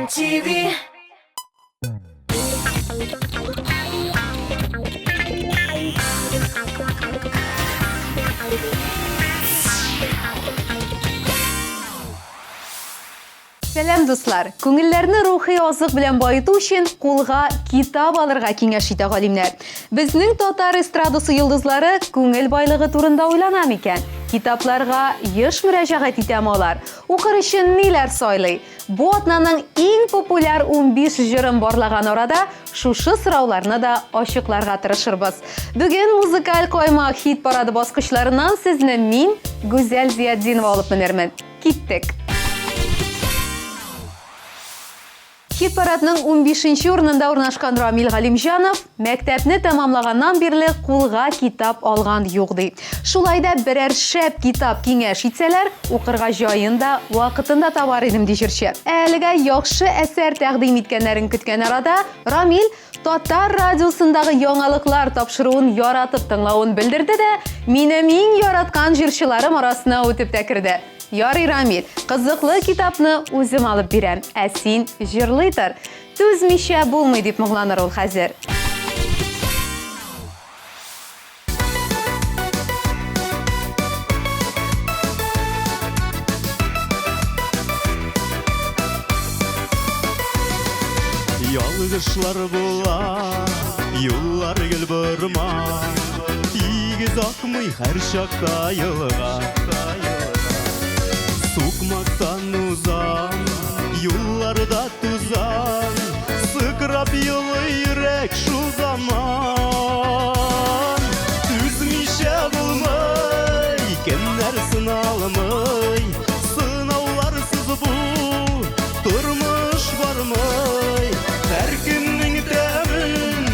MTV. Selam dostlar. Көңелләрне рухи азык белән байыту өчен кулга китап алырга киңәш итә галимнәр. Безнең татар эстрадасы йолдызлары күңел байлыгы турында уйлана микән? Китапларга еш мөрәҗәгать итәме алар? Укыр өчен ниләр сайлый? Бу атнаның иң популяр 15 җырын барлаган арада шушы сорауларны да ачыкларга тырышырбыз. Бүген музыкаль каймак хит парады баскычларыннан сезне мин, Гүзәл Зиятдинова алып менермен. Киттек! Хит-парадның 15-нче урынында урнашкан Рамил Галимҗанов мәктәпне тәмамлаганнан бирле кулга китап алган юк ди. Шулай да берәр шәп китап киңәш итсәләр, укырга җаен да, вакытын да табар идем ди җырчы. Әлегә яхшы әсәр тәкъдим иткәннәрен көткән арада Рамил Татар радиосындагы яңалыклар тапшыруын яратып тыңлавын белдерде дә, минем иң яраткан җырчыларым арасына үтеп тә керде. Ярый, Рамил, кызыклы китапны үзем алып бирәм, ә син җырлый тор. Түзмичә булмый дип моңланыр ул хәзер. Ялгышлар була, юллар гел борма, тигез акмый һәр чакта елга. Сукмактан узан, юлларда тузан, сыкрап елый йөрәк шул заман. Түзмичә булмый, кемнәр сыналмый, сынауларсыз бу тормыш бармый. Һәр көннең тәмен,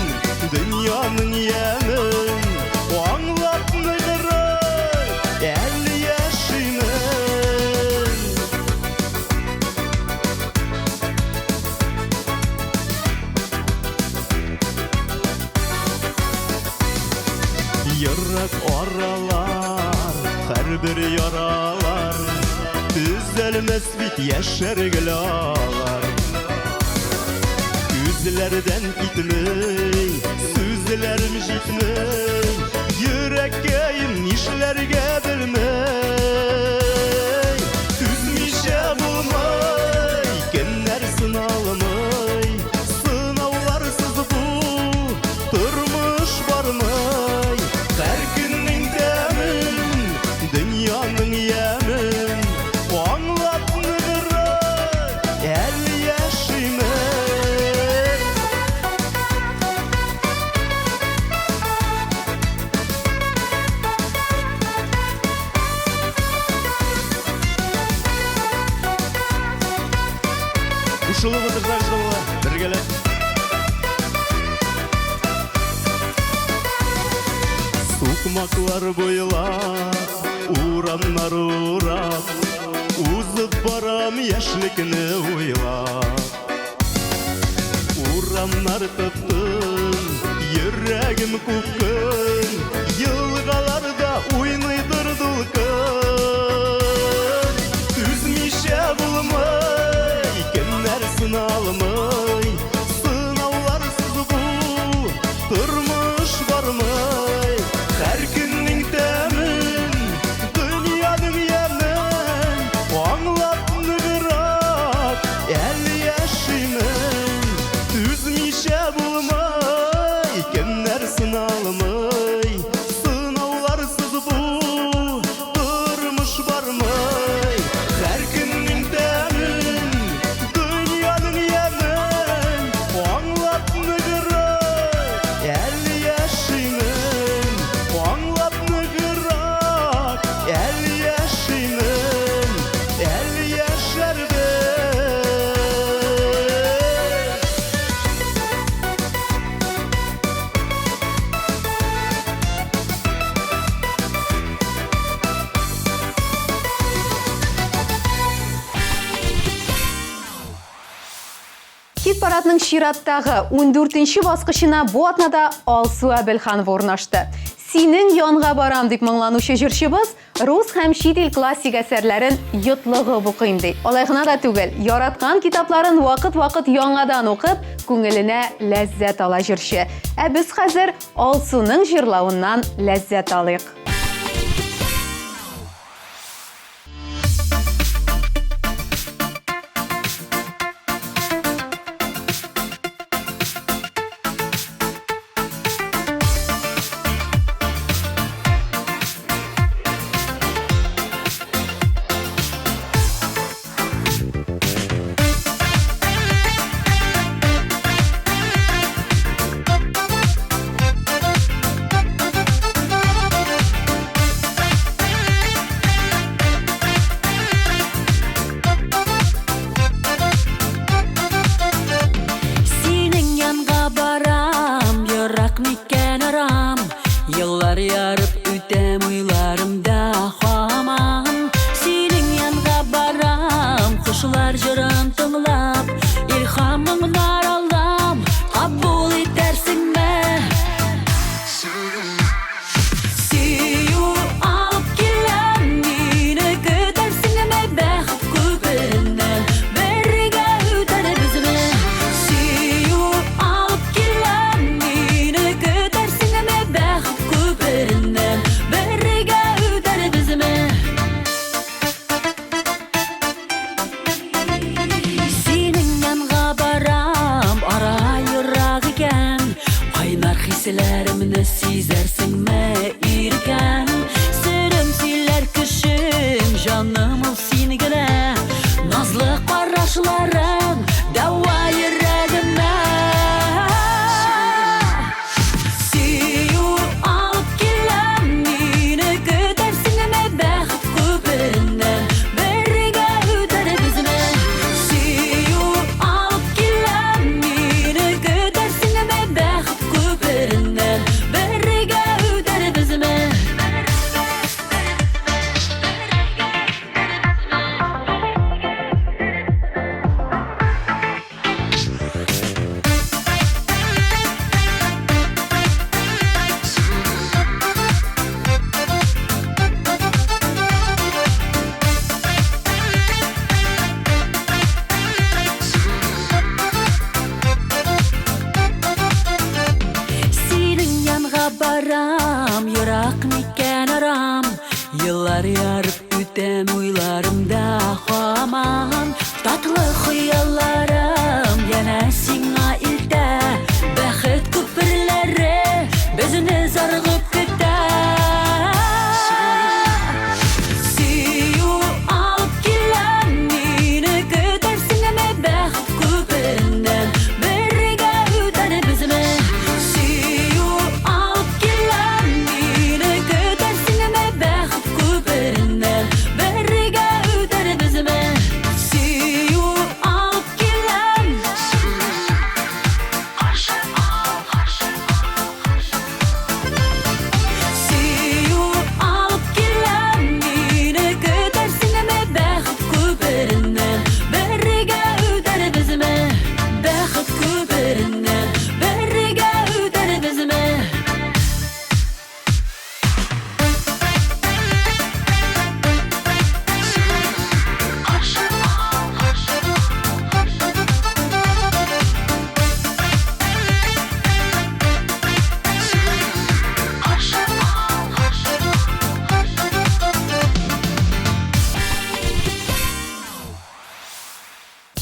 дөньяның ямен, аңлап ныгырып, әле яшимен. Йөрәк аралар, һәрбер яралар, түзәлмәс бит яшәргеләр. Күзләрдән китмей, сүзләрем җитмей, йөрәккә нишләргә белмей. Түзмичә булмый, кемнәр сыналмый, сынауларсыз бу тормыш бармый. Һәр көннең тәмен, дөньяның ямен, аңлап ныгырып, әле яшимен. Ушылып отырсаң жылы, бергәләп. Сукмаклар буйлап, урамнар урап, узып барам яшьлекне уйлап. Урамнар тыптым, йөрәгем күккөн, елгаларда уйныйдыр дулкын. Түзмичә булмый, кемнәр сыналмый, сынауларсыз бу тормыш бармый. Һәр көннең тәмен, дөньяның ямен, аңлап ныгырак, әле яшимен. Түзмичә булмый, кемнәр сыналмый, сынауларсыз бу тормыш бармый. Һәр көннең тәмен, дөньяның ямен, аңлап ныгырак, әле яшимен. Аңлап ныгырак, әле яшимен, әле яшәрбез. Хит-парадның чираттагы 14-нче баскычына бу атнада Алсу Әбелханова урнашты. Синең янга барам дип моңланучы җырчыбыз рус һәм чит ил классик әсәрләрен йотлыгып укыйм ди. Алай гына да түгел, яраткан китапларын вакыт-вакыт яңадан укып, күңеленә ләззәт ала җырчы. Ә без хәзер Алсуның җырлавыннан ләззәт алыйк. Yıllar yarıp ütem uylarımda xaman. Senin yanına baram, kuşlar jırın tınlap, ilhamımlar aldım, kabul edersin mi? Siyu alıp gelen mini götersin mi bəxt küberinden, berge öter bizimi. Siyu alıp gelen mini götersin mi bəxt küberinden, berge öter bizimi. Senin yanına baram, ara yırak iken, kaynar hislerimni sizersin mi irken. Sırım siler kışım, canım ol seni gene, nazlı qarashların dava yüreğime. Siyu alıp gelen mini götersin mi bəxt küberinden, berge öter bizimi. Siyu alıp gelen mini götersin mi bəxt küberinden, berge öter bizimi. Senin yanına baram, yırak miken aram. Yıllar yarıp ütem uylarımda xaman. Tatlı xıyallarım yana sina ildə, bəxt küpürləri bizini zarğıp gider. Siyu alıp gelen mini götersin mi bəxt küperinden, berge öter bizimi. Siyu alıp gelen mini götersin mi bəxt küperinden, berge öter bizimi. Siyu alıp gelen Siyu alıp gelen mini götersin mi bəxt küperinden, berge öter bizimi. Bəxt küperinden, berge öter bizimi.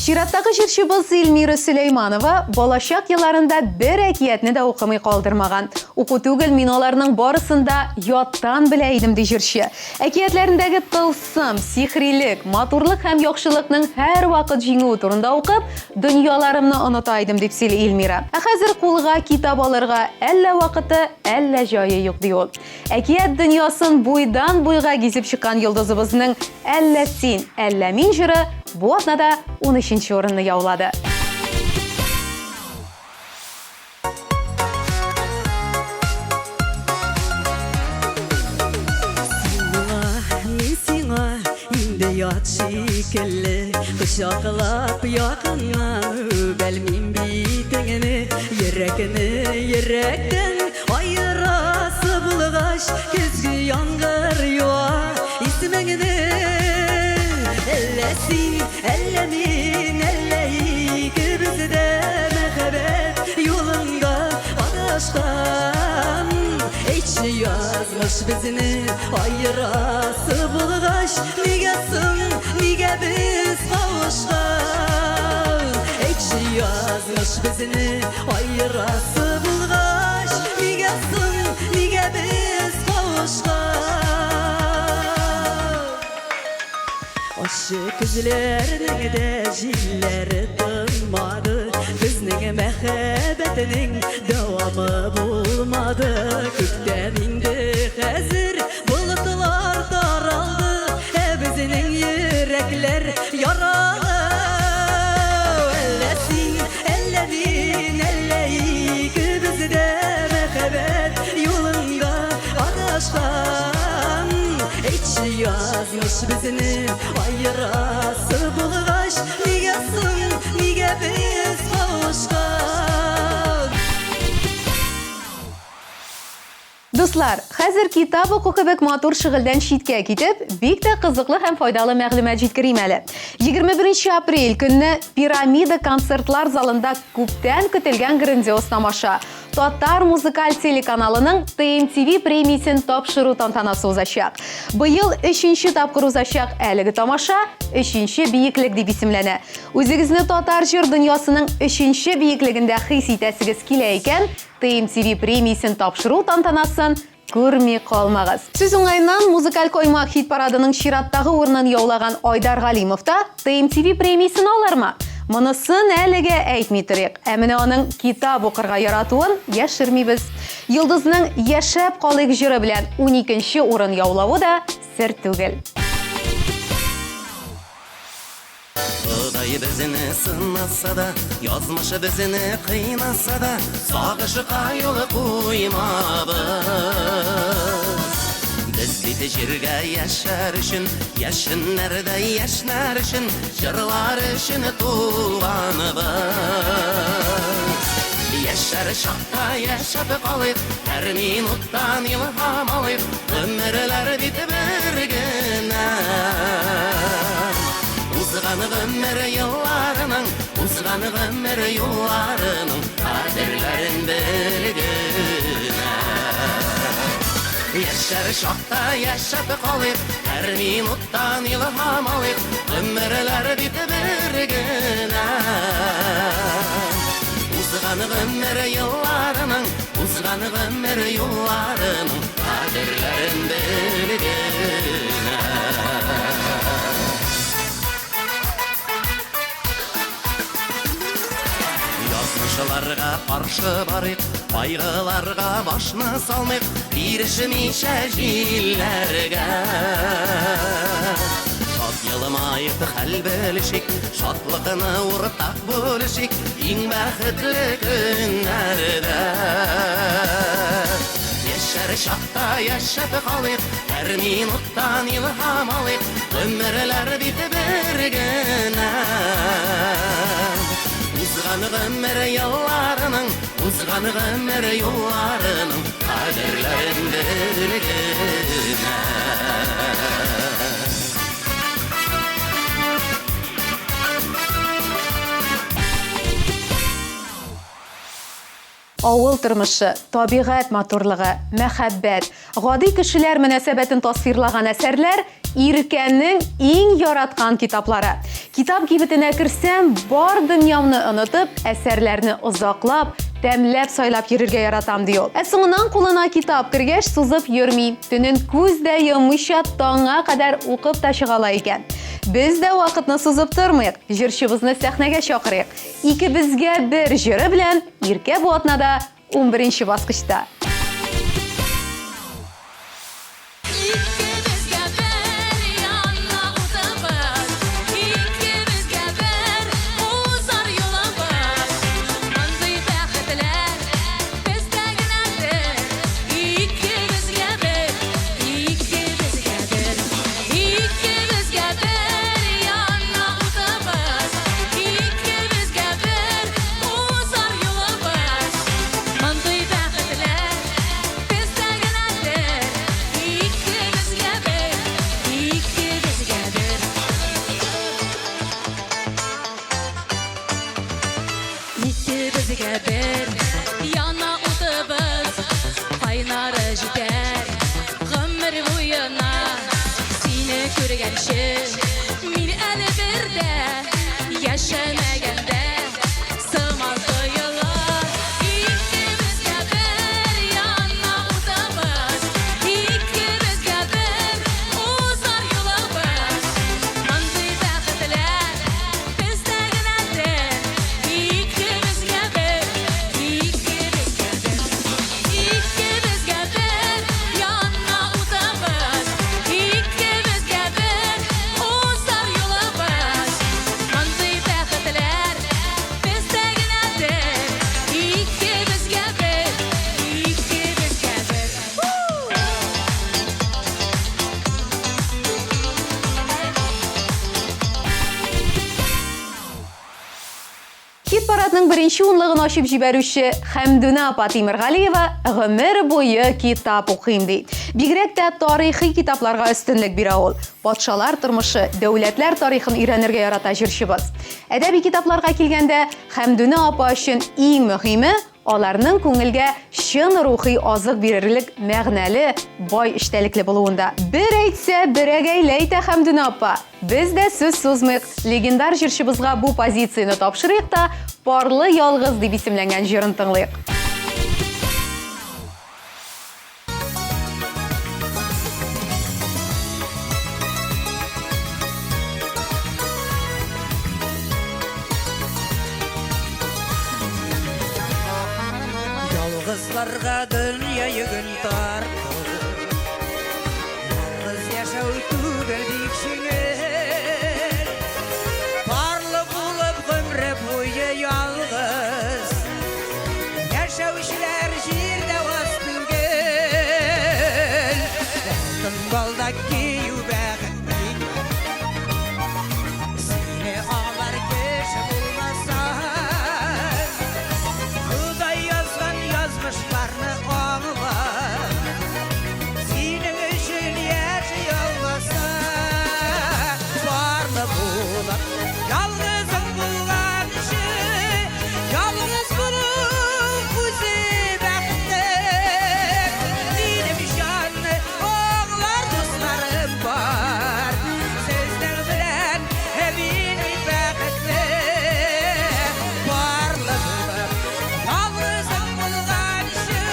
Чираттагы җырчыбыз Илмира Сөләйманова балачак елларында бер әкиятне дә укымый калдырмаган. Уку түгел, мин аларның барысында яттан белә идем ди җырчы. Әкиятләрендәге тылсым, сихрилек, матурлык һәм яхшылыкның һәр вакыт җиңүе турында укып, дөньяларымны оныта идем дип сөйли Илмира. Ә хәзер кулга китап алырга әллә вакыты, әллә җае юк ди ул. Әкият дөньясын буйдан буйга гизеп чыккан йолдызыбызның әллә син, әллә мин җыры бу атнада 13-нче урынны яулады. Ят şekilli Kuşaklap yakından Belmim bitengini Yürekini yürekten Ayırası bulga yazmış bizini ayırası bulgaç Nigesin, nige biz kavuşkan Ekşi yazmış bizini ayırası bulgaç Nigesin, nige biz kavuşkan Aşık üzlerinin de jilleri tınmadı Bizning mehabbetinin devamı bulmadı Kökten indi hazır bulutlar daraldı Bizning yürekler yaralı Ellesin, elledin, elleyik Bizde mehabbet yolunda adashkan Ekşi yazmış bizini ayırası bulgaç Nigesin, nige biz kavuşkan Dostlar, hozir kitob o'quv kebek motor shug'uldan chetga ketib, bek de qiziqli ham foydali ma'lumot yetkazayman. 21 aprel kuni Piramida konsertlar zalida ko'pdan kutilgan grandios tomosha Tatar muzikal telekanalining TMTV premiyasini topshiruv tantanasi o'zashaq. Bu yil 3-tapqir o'zashaq haligi tomosha 3-buyuklik deb ismlanadi. O'zingizni Tatar jir dunyosining 3-buyukligida his etasiz kelar ekan, TMTV premiyasini topshiruv tantanasini ko'rmay qolmag'iz. Siz o'ngaydan muzikal qo'ymoq hit paradining shiratdagi o'rnini yovlagan Oydar G'alimov da TMTV premiyasini olarmi? Мұнысын әліге әйтмей тұрық. Әміне оның китап оқырға яратуын яшырмейбіз. Йылдызның яшап қалық жыры білән 12-ші орын яулауы да сір түгел. Құдай бізіні сынаса да, язмышы бізіні қиынаса да, сағышы қайылы қоймабыз. Biz dedi jirge yaşar üçün, yaşınlarda yaşlar üçün, jırlar üçün tuğanыбыз. Yaşar şakta yaşap kalıp, her minuttan ilham alıp, ömürler bitip bir günden. Uzğanı ömür yıllarının, uzğanı ömür yollarının, kaderlerin bir günden. Yaşar şakta yaşap kalıp, her minuttan ilham alıp, ömürler bitip bir günden. Uzğanı ömür yıllarının, uzğanı ömür yollarının, kaderlerin bir günden. Yazmışlarga qarşı barıq, baygılarga başını salmayıp, birişmişe jillerge. Şad yılmayıp hal bölüşük, şadlıqını ortaq bölüşük, en bəxtli günlerde. Yaşar şaqta yaşap qalıb, her minuttan ilham alıb, ömürler bitib bir gündən. Uzğanı ömür yollarının, uzğanı ömür yollarının, kaderlerin bir günden. Авыл тормышы, табигать матурлыгы, мәхәббәт, гади кешеләр мөнәсәбәтен тасвирлаган әсәрләр Иркәннең иң яраткан китаплары. Китап кибетенә керсәм, бар дөньямны онытып, әсәрләрне озаклап, тәмләп сайлап йөрергә яратам ди ул. Соңыннан кулына китап кергәч, сузып йөрми, төнен күз дә йомыйча таңга кадәр укып та чыгала икән. Biz de vaqtni suzib turmayıq, jürçimizni səhnəyə çağırıq. İkimizga bir jürü bilan Irka bu atnada 11-bosqichda. için Mil eli birde yaşamaganda sığmazdı yıllar İkimizge bir yana uzamız İkimizge bir uzar yolumuz Manzil bəxtlər bizdeginədir İkimizge bir yana uzamız İkimizge bir uzar yolumuz Manzil bəxtlər bizdeginədir İkimizge bir Хит парадның беренче унлыгын ачып җибәрүче Хәмдүнә апа Тимергалиева гомер буе китап укыйм ди. Бигрәк тә тарихи китапларга өстенлек бирә ул. Патшалар тормышы, дәүләтләр тарихын өйрәнергә ярата җырчыбыз. Әдәби китапларга килгәндә Хәмдүнә апа өчен иң мөһиме аларның күңелгә чын рухи азык бирерлек мәгънәле, бай эчтәлекле булуында. Бер әйтсә, берәгәйле әйтә Хәмдүнә апа. Без дә сүз сузмыйк, легендар җырчыбызга бу позицияне тапшырыйк та Парлы ялгыз дип исемләнгән җырын тыңлыйк. Yalgızlarga dünya yükün tarttı Yalgız yaşau tügel dikşiңер Parlı bulup ömrü boyu yalgız Yaşauşlar jirde vaz tügel Altın baldaki yübәғit Seni ağlar keşi bulmasan Xuday yazgan yazmışlarını ağla Senin üçün yaşay olmasa Varlı bulak Yalgızın bulgan işi Yalgız bulup üzü bəxtdir Benim şanlı oğlar dostlarım var Sözler bilen evini bəxtdir Varlı bulak Yalgızın bulgan işi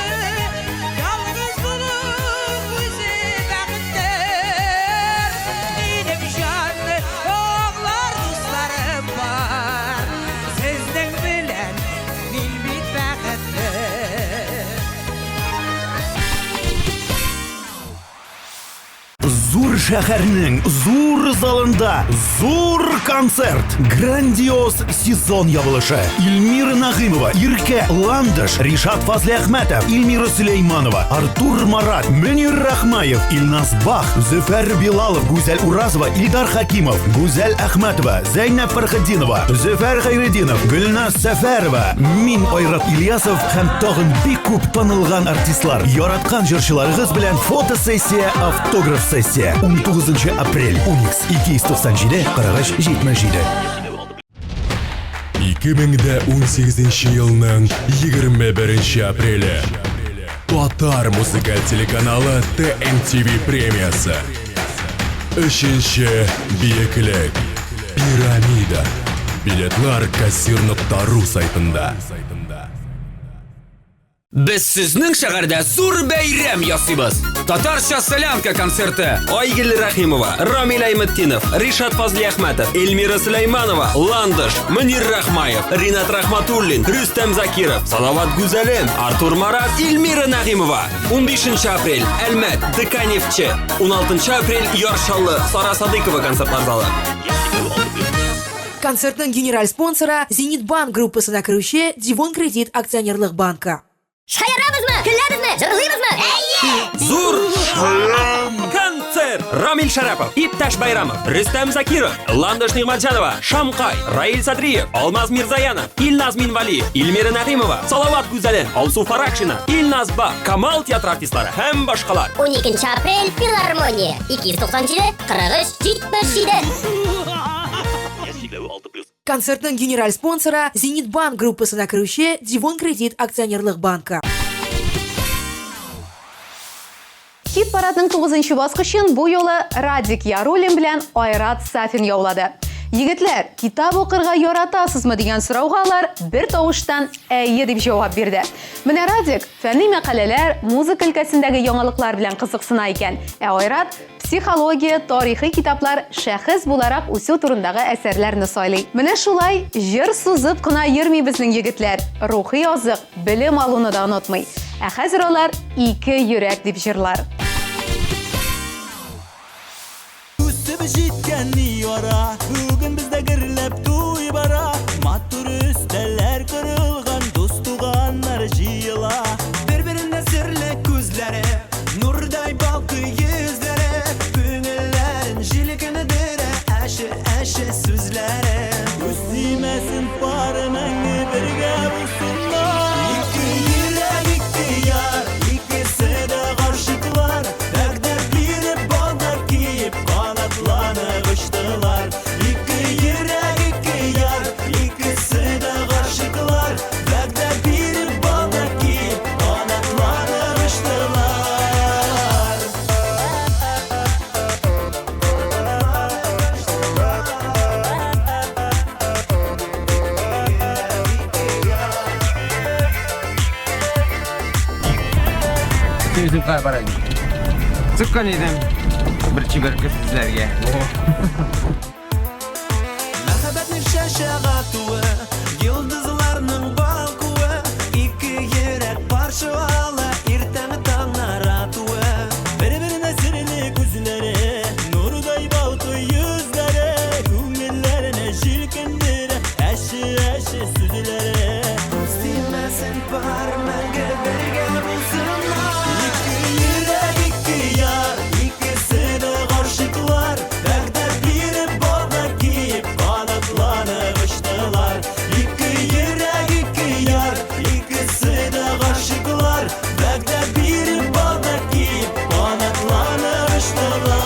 Yalgız bulup üzü bəxtdir Benim şanlı oğlar dostlarım var Sözden bilen bilbit bəxtdir Зур шәһәрнең зур залында зур концерт. Грандиоз сезон ябылышы. Илмира Нагыймова, Иркә Ландыш, Ришат Фазли Әхмәтов, Илмира Сөләйманова, Артур Марат, Мөнир Рахмаев, Илназ Бах, Зөфәр Билалов, Гүзәл Уразова, Илдар Хакимов, Гүзәл Әхмәтова, Зәйнәп Фәрхетдинова, Зөфәр Хәйретдинов, Гөлназ Сәфәрова, мин Айрат Ильясов һәм тагын бик күп танылган артистлар. Яраткан җырчыларыгыз белән фотосессия, автограф сессия. 19 апрель, Уникс 297-43-77. 2018 елның 21 апрелі Татар музыкаль телеканалы TMTV премиясы. Үшінші биеклік Пирамида. Билетлар кассир.ру сайтында. Без сезнең шәһәрдә зур бәйрәм ясыйбыз. Татарча солянка концерты. Айгөл Рахимова, Рамил Айметтинов, Ришат Фазли Әхмәтов, Эльмира Сөләйманова, Ландыш, Мөнир Рахмаев, Ринат Рахматуллин, Рөстәм Закиров, Салават Гүзәлем, Артур Марат, Эльмира Нагыймова. 15 апрель Әлмәт, ДК Нефтче. 16 апрель Яршаллы, Сара Садыкова концертлар залы. Концертның генераль спонсоры Зенитбанк группасына кіруші Дивон Кредит акционерлық банка. Шаярабызмы? Күләбезме? Җырлыйбызмы? Зур концерт! Рамил Шарапов, Иптәш Байрамов, Рөстәм Закиров, Ландыш Нигъмәтҗанова, Шамкай, Раил Садриев, Алмаз Мирзаянов, Илназ Минвали, Илмира Нагыймова, Салават Гүзәлен, Алсу Фаракшина, Илназ Ба, Камал театр артистлары һәм башкалар. 12 апрель филармония 297-43-77. Концертның генераль спонсоры Зенитбанк группасына кіруші Дивон Кредит акционерлық банка. Хит парадның 9-нчы баскычын бу юлы Радик Ярулин белән Айрат Сафин яулады. Егетләр, китап укырга яратасызмы дигән сорауга алар бер тавыштан әйе дип җавап бирде. Менә Радик фәнни мәкаләләр, музыка өлкәсендәге яңалыклар белән кызыксына икән. Айрат психология, тарихи китаплар, шәхес буларак үсү турындагы әсәрләрне сайлый. Менә шулай җыр сузып кына йөрми безнең егетләр. Рухи азык, белем алуны да онытмый. Ә хәзер алар ике йөрәк дип җырлар. Үсіп жеткен яра, бүгін бізде гірлеп туй бара. Матур үстәләр кырылған, дос туганнар жиыла. Бір-біріне сірлі көзлері, нұрдай балқы езлері, көңілләрін жилкіні дірі, әші сөзлері. Үстімәсін пары мәңгі бірге бұлсынlar. Екі йөрәк, екі яр, икесі де ғашықлар, бәрдер беріп балдар киіп, қанатланып ұштылар. Екі йөрәк, екі яр, икесі де ғашықлар, бәрдер беріп балдар киіп, қанатланып ұштылар. Сөзімға барайын. Сұққан едім бір чибіркі сіздерге. Мәхәббәтнең шәшәгә туы, йолдызларның балкуы, ике йөрәк парчалы, иртәнге таңнар атуы. Бір-біріне сірлі көзлері, нұрдай балқы yüzлері, көңілләріне жилкендері, әші сөзлері. Үстемәсен бар мәңгі бірге булсынlar. Ике йөрәк, ике яр, икесе де ғашықлар, бәрдер беріп балдар киіп, қанатланып ұштылар. Ике йөрәк, ике яр, икесе де ғашықлар, бәрдер беріп балдар киіп, қанатланып ұштылар.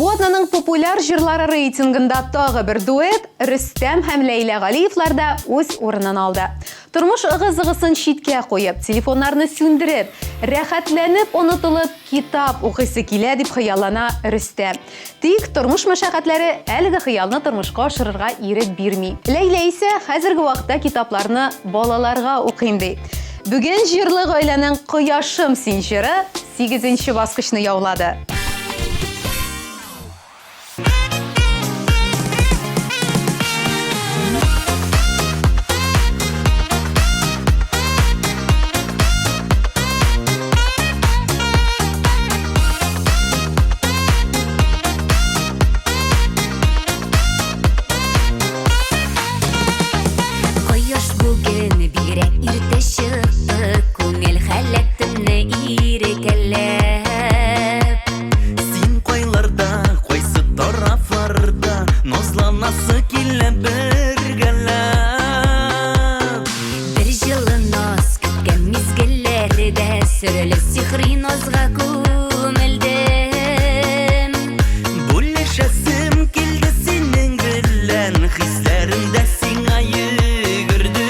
Бу атнаның популяр җырлары рейтингында тагы бер дуэт Рөстәм һәм Ләйлә Галиевлар да үз урынын алды. Тормыш ыгы-зыгысын читкә куеп, телефоннарны сүндереп, рәхәтләнеп онытылып китап укыйсы килә дип хыяллана Рөстәм. Тик тормыш мәшәкатьләре әлеге хыялны тормышка ашырырга ирек бирми. Ләйлә исә хәзерге вакытта китапларны балаларга укыйм ди. Бүген җырлы гаиләнең Кояшым син җыры 8-нче баскычны яулады. Кояш бүген бирәк иртә чыкты, күңел хәләтемне ирекәләп. Син кайларда, кайсы тарафларда, назланасы килә бергәләп. Бер җылы наз көткән мизгелләрдә сөрелеп сихри назга күмелдем. Бүлешәсем килде синең белән, хисләремдә сиңа йөгердем.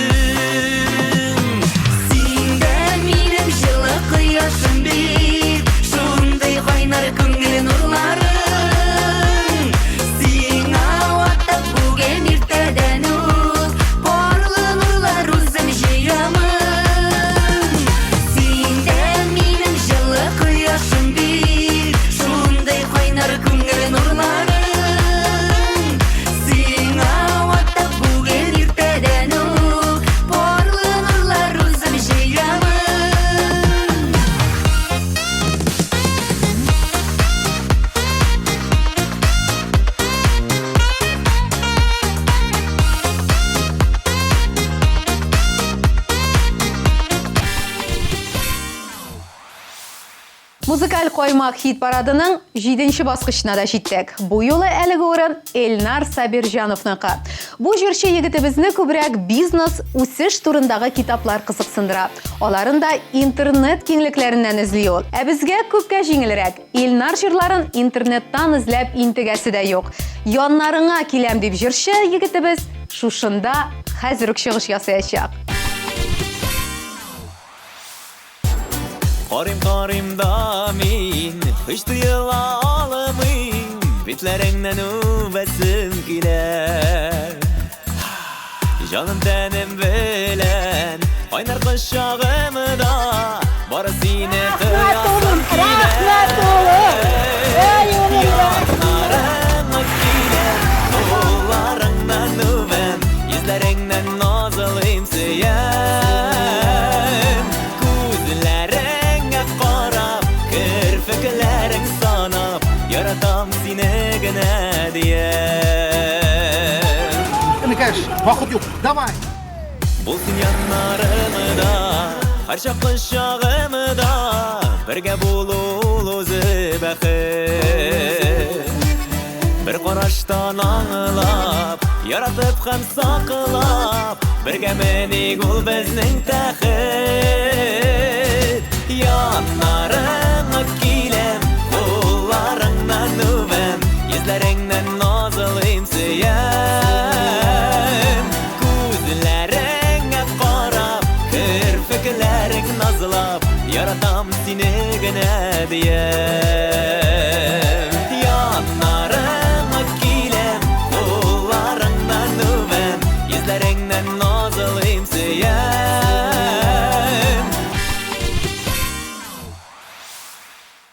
Синдә минем җылы кояшым бит, шундый кайнар күңел нурларың. Сиңа Ватып бүген иртәдән үк барлы нурлар үзем җыямын. Синдә минем җылы кояшым бит, шундый кайнар күңел нурларың. Сиңа Ватып бүген иртәдән үк барлы нурлар үзем җыямын. Музыкаль коймак хит парадының 7-нче баскычына да җиттек. Бу юлы әлеге урын Эльнар Сабирҗановныкы. Бу җырчы егетебезне күбрәк бизнес, үсеш турындагы китаплар кызыксындыра. Аларын да интернет киңлекләреннән эзли ул. Ә безгә күпкә җиңелрәк. Эльнар җырларын интернеттан эзләп интегәсе дә юк. Яннарыңа киләм дип җырчы егетебез шушында хәзер үк чыгыш ясаячак. Karim da min hiç duyula alamın bitlerinden uvesim gider Canım tenim bilen Aynar kışağımı da Barısine kıyasım gider Yanlarıma gider Kollarından nüvem Yüzlerinden nazılıyım siyem Kuzlerine karab Kırfıklerin sanap Yaratam seni gene diye Vakit yok. Давай. Bulsun yanlarımı da Her şakışağımı da Birge bululuz bakır Bir qarashdan anlap Yaratıp hem saqlap Birge meni gul bizning taxir Yanlarıma kilem Kollarından nüvem Yüzlerinden nazılıyım siyem nazlap Yaratam seni gene diye Yanlarıma kilem Kollarından nüvem Yüzlerinden nazlıyım siyem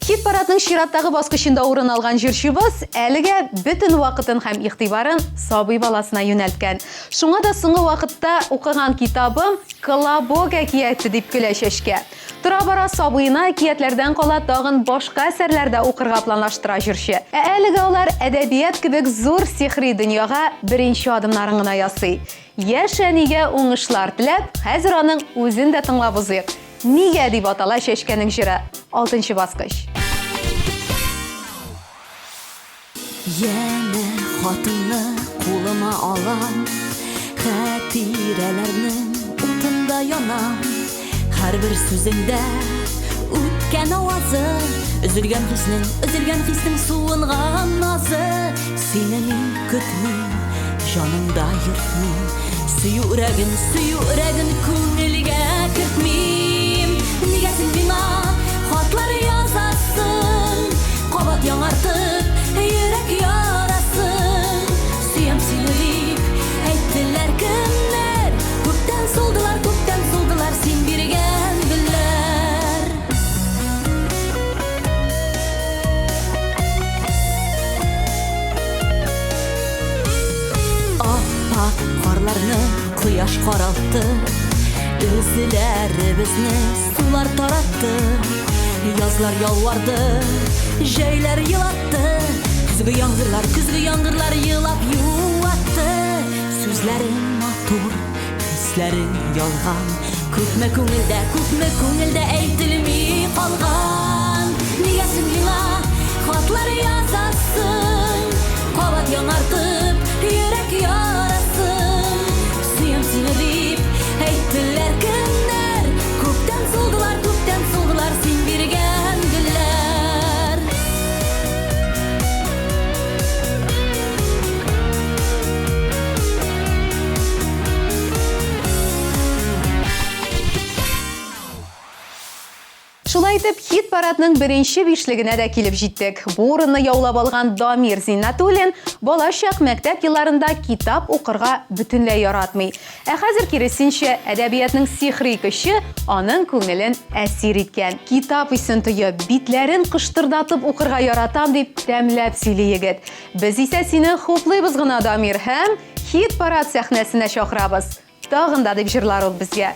Hit paradның чираттагы баскычында урын алган җырчыбыз әлегә бөтен вакытын һәм игътибарын сабый баласына юнәлткән. Шуңа да соңгы вакытта укыган китабым Колобок әкияте дип көлә чәчкә. Тора-бара сабыйына әкиятләрдән кала тагын башка әсәрләрдә укырга планлаштыра җырчы. Әлегә алар әдәбият кебек зур сихри дөньяга беренче адымнарын гына ясый. Яшь әнигә уңышлар теләп, хәзер аның үзен дә тыңлап узыйк. Нигә дип атала чәчкәнең җыры? 6-нчы баскыч. Яна хатынны кулыма алам Хатирәләрнең утында янам Һәрбер сүзеңдә үткән авазы Өзелгән хиснең суынган назы Сине мин көтмим, җанымда йөртмим Сөю үрәген күңелгә кертмим Нигә син миңа хатлар язасың Кабат яңартып Yürek yarasın Süyem silip Eyttiler kimler Kökten soldular Sin birgen güller Appak karlarını Kıyaş karalttı Üzülerimizni Sular tarattı Yazlar yalvardı Jeyler yılattı Küzgü yangırlar yılap yuvattı Sözlerin matur, hislerin yalgan Köpme көңілдә әйтілми қалған Нигәсін миңа хатлар язасың Кабат яңартып йөрәк ярасын Сөем сине дип әйттеләр кемнәр Күптән солдылар син биргән гөлләр Шулай итеп, хит парадның беренче бишлегенә дә килеп җиттек. Бу урынны яулап алган Дамир Зиннатуллин балачак мәктәп елларында китап укырга бөтенләй яратмый. Хәзер киресенчә, әдәбиятның сихри көче аның күңелен әсир иткән. Китап исен тоеп, битләрен кыштырдатып укырга яратам дип тәмләп сөйли егет. Без исә сине хуплыйбыз гына, Дамир, һәм хит парад сәхнәсенә чакырабыз. Тагын да дип җырлар ул безгә.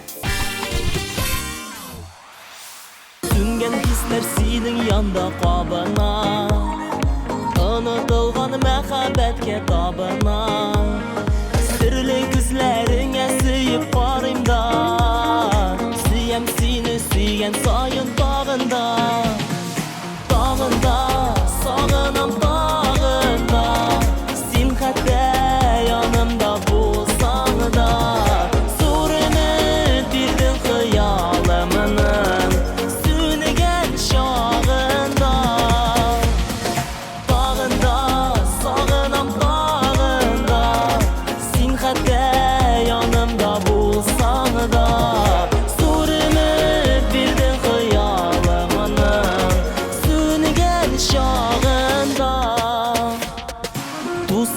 Сүнген хисләр синең янда кабына Онытылган мәхәббәткә табына Серле күзләреңә сөеп карыйм да Сөям сине сөйгән саен тагында сагынам тагында Син хәтта янымда булсаң да Зур өмет бирдең хыялымның Bağında, sağınam bağında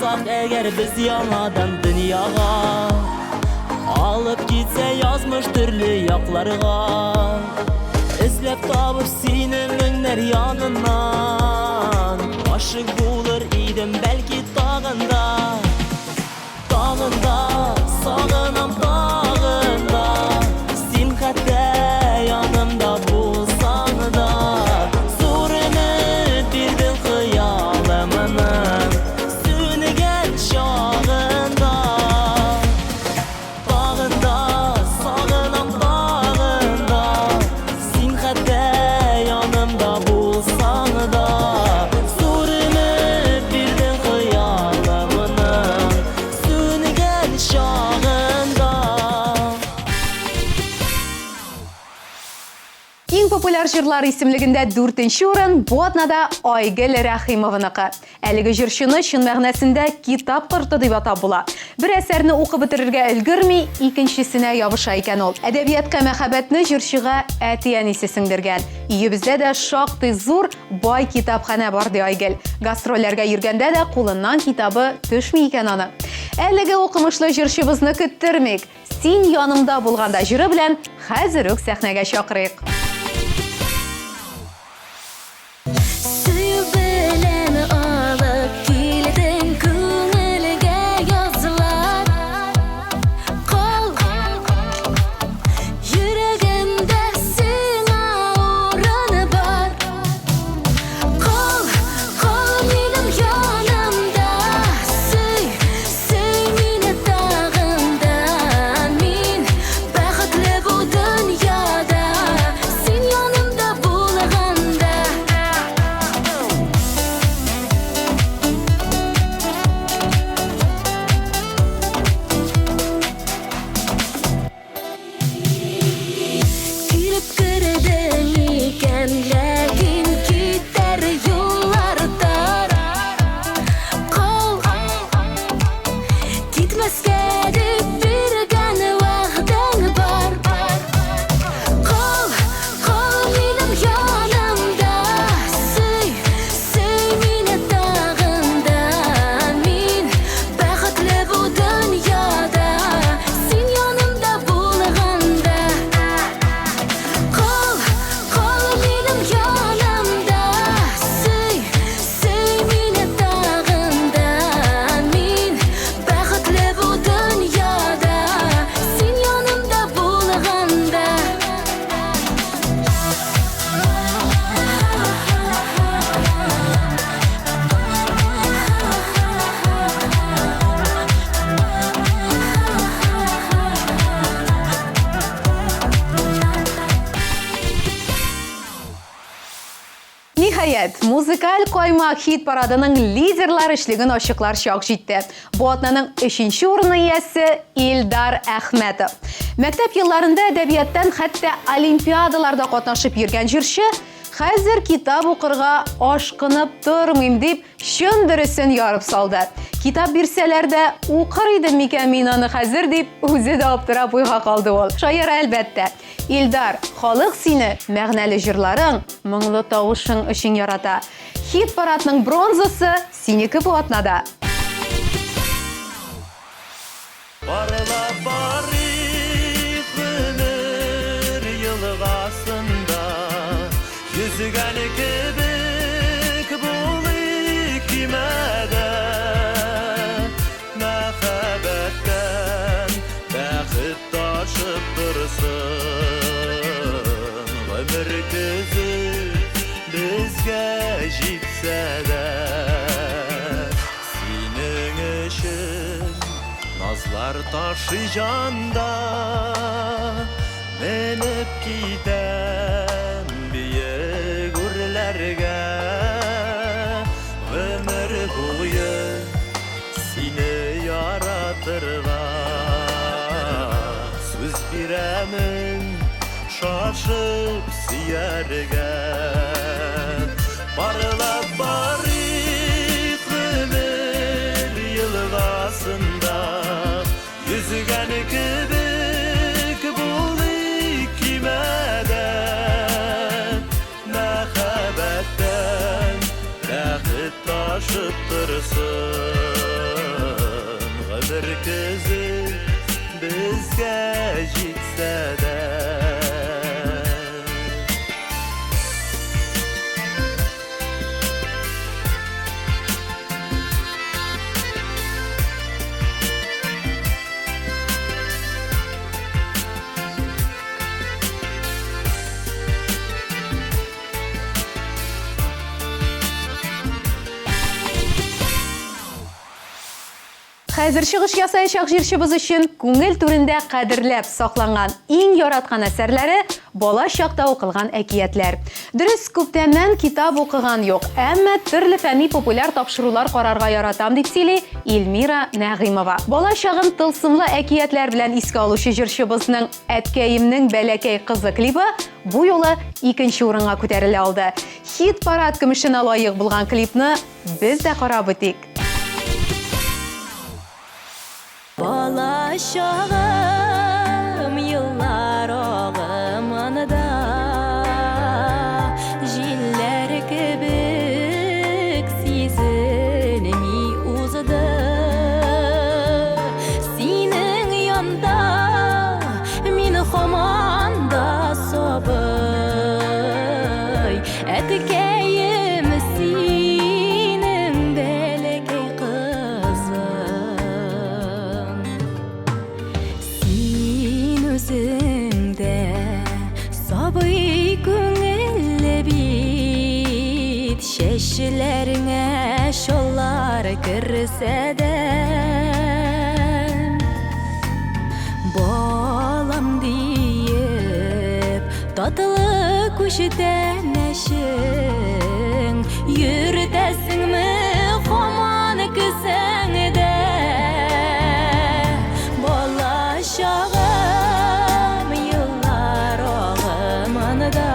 Булсак әгәр без яңадан дөньяга, алып китсә язмыш төрле якларга, эзләп табып сине меңнәр яныннан, ашык булыр идем бәлки тагында, тагында, сагынам тагында, син хәтта янымда булсаң да, зур өмет бирдең хыялымның сүнегән чагында, тагында, сагынам тагында, син хәтта янымда булсаң да, зур өмет бирдең хыялымның сүнегән чагында. Иң популяр җырлар исемлегендә 4нче урын Боднада Айгөл Рәхимованыкы. Әлеге җырчыны чын мәгънәсендә китап корты дип атап була. Бер әсәрне укып бетерергә өлгерми, икенчесенә ябыша икән ул. Әдәбиятка мәхәббәтне җырчыга әти-әнисе сеңдергән. Өебездә дә шактый зур бай китапханә бар ди Айгөл. Гастрольләргә йөргәндә дә кулыннан китабы төшми икән аны. Әлеге укымышлы җырчыбызны көттермик. Син янымда булганда җыры белән хәзер үк сәхнәгә чакырыйк. Сөю белән алып килдең күңелгә язлар, кал йөрәгемдә сиңа урын бар, кал минем янымда, сөй мине тагында, мин бәхетле бу дөньяда, син янымда булганда. Килеп кердең икән, ләкин китәр юллар тар, кал китмәскә дип биргән вәгъдәң бар, кал минем янымда, сөй мине тагында, мин бәхетле бу дөньяда, син янымда булганда. Кал минем янымда, сөй мине тагында, мин бәхетле бу дөньяда, син янымда булганда. Ниһаять, музыкаль каймак хит парадының лидерлар эшлеген ачыклар чак җитте. Бу атнаның 3нче урыны иясе Илдар Әхмәтов. Мәктәп елларында әдәбияттан хәтта олимпиадаларда катнашып йөргән җырчы хәзер китап укырга ашкынып тормыйм дип чын дөресен ярып салды. Китап бирсәләр дә укыр идем микән мин аны хәзер дип үзе дә аптырап уйга калды ул. Шаир әлбәттә. Илдар, халык сине мәгънәле җырларың, моңлы тавышың өчен ярата. Хит парадның бронзасы синеке бу атнада. Барлап барыйк гомер елгасында, йөзгән кебек булыйк кимәдә, мәхәббәттән бәхет ташып торсын, гомер көзе безгә җитсә дә, синең өчен назлар ташый җанда, менеп китәм биек үрләргә, гомер буе сине яратырга, сүз бирәмен шашып сөяргә. Барлап барыйк гомер елгасында, йөзгән кебек булыйк кимәдә, мәхәббәттән бәхет ташып торсын, Хәзер чыгыш ясаячак җырчыбыз өчен күңел түрендә кадерләп сакланган иң яраткан әсәрләре бала чакта укылган әкиятләр. Дөрес, күптәннән китап укыган юк, әмма төрле фәнни популяр тапшырулар карарга яратам дип сөйли Эльмира Нәгыймова. Бала чагын тылсымлы әкиятләр белән искә алучы җырчыбызның «Әткәемнең бәләкәй кызы» клипы бу юлы 2нче урынга күтәрелә алды. Хит-парад көмешенә лаек булган клипны без дә карап үтик. Бала чагым еллар агымында җилләр кебек сизелми узды. Синең янда мин һаман да сабый. Әткәем синең бәләкәй кызың. Син үзеңдә сабый күңелле бит, чәчләреңә шаллар керсә дә. Балам диеп татлы күчтән әшең, йөртәсеңме һаман көсәңдә. Бала чагым еллар агымында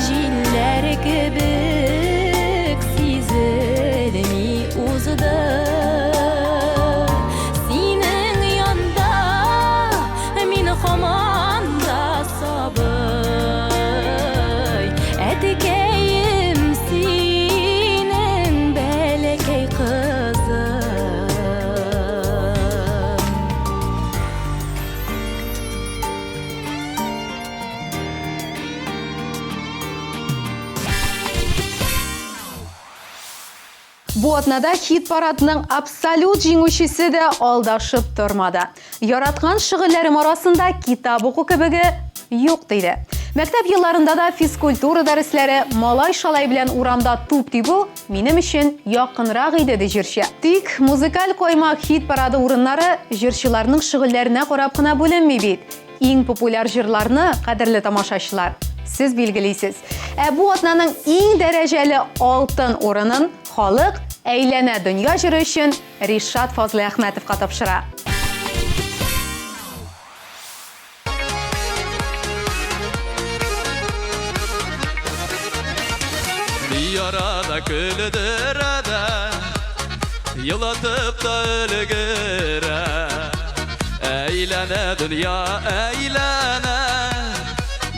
җилләр кебек сизелми узды. Синең янда мин һаман да сабый. Әткәем синең бәләкәй кызың. Бу атнада хит-парадның абсолют җиңүчесе дә алдашып тормады. Яраткан шөгыльләрем арасында китап уку кебеге юк диде. Мәктәп елларында да физкультура дәресләре, малай-шалай белән урамда туп тибу минем өчен якынрак иде ди җырчы. Тик музыкаль коймак хит-парады урыннары җырчыларның шөгыльләренә карап кына бүленми бит. Иң популяр җырларны, кадерле тамашачылар, сез билгелисез. Бу атнаның иң дәрәҗәле алтын урынын халык әйләнә дөнья җыры өчен Ришат Фазлыәхмәтовка тапшыра. Ярада күлдерәдә, елатып та өлгерә. Әйләнә дөнья, әйләнә,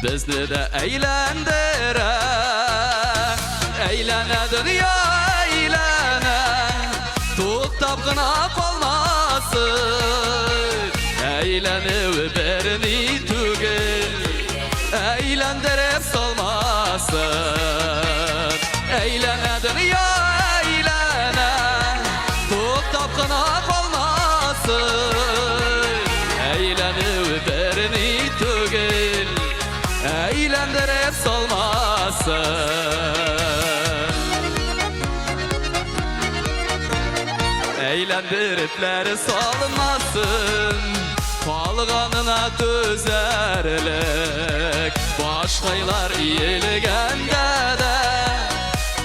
безне дә әйләндерә. Әйләнә дөнья, әйләнә, туктап кына калмасын. Әйләнү берни түгел, әйләндереп салмасын. Әйләнә дөнья, әйләнә, туктап кына калмасын. Әйләнү берни түгел, әйләндереп салмасын. Әйләндеріпләр салмасын, калганына түзәрлек. Башкайлар иелгәндә дә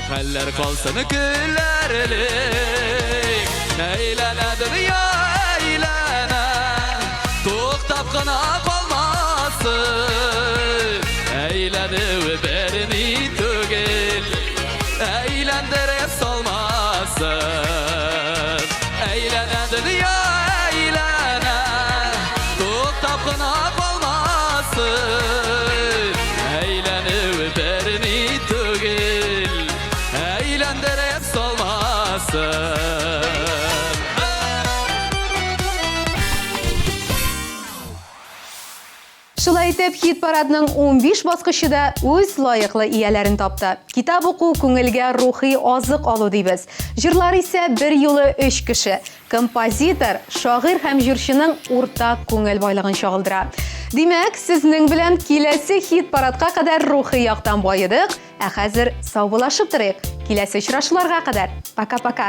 хәлләр калсын көләрлек. Әйләнә дөнья, әйләнә, туктап кына калмасын. Әйләнү берни түгел, әйләндереп салмасын. Әйләнә дөнья, әйләнә, туктап кына калмасын. Әйләнү берни түгел, әйләндереп салмасын. Шулай итеп, хит-парадның 15 баскычы да үз лайыклы ияләрен тапты. Китап уку күңелгә рухи азык алу дибез. Җырлар исә бер юлы 3 кеше. Композитор, шагыйрь һәм җырчының уртак күңел байлыгын чагылдыра. Димәк, сезнең белән киләсе хит-парадка кадәр рухи яктан баедык, ә хәзер саубулашып торыйк. Киләсе очрашуларга кадәр. Пока-пока.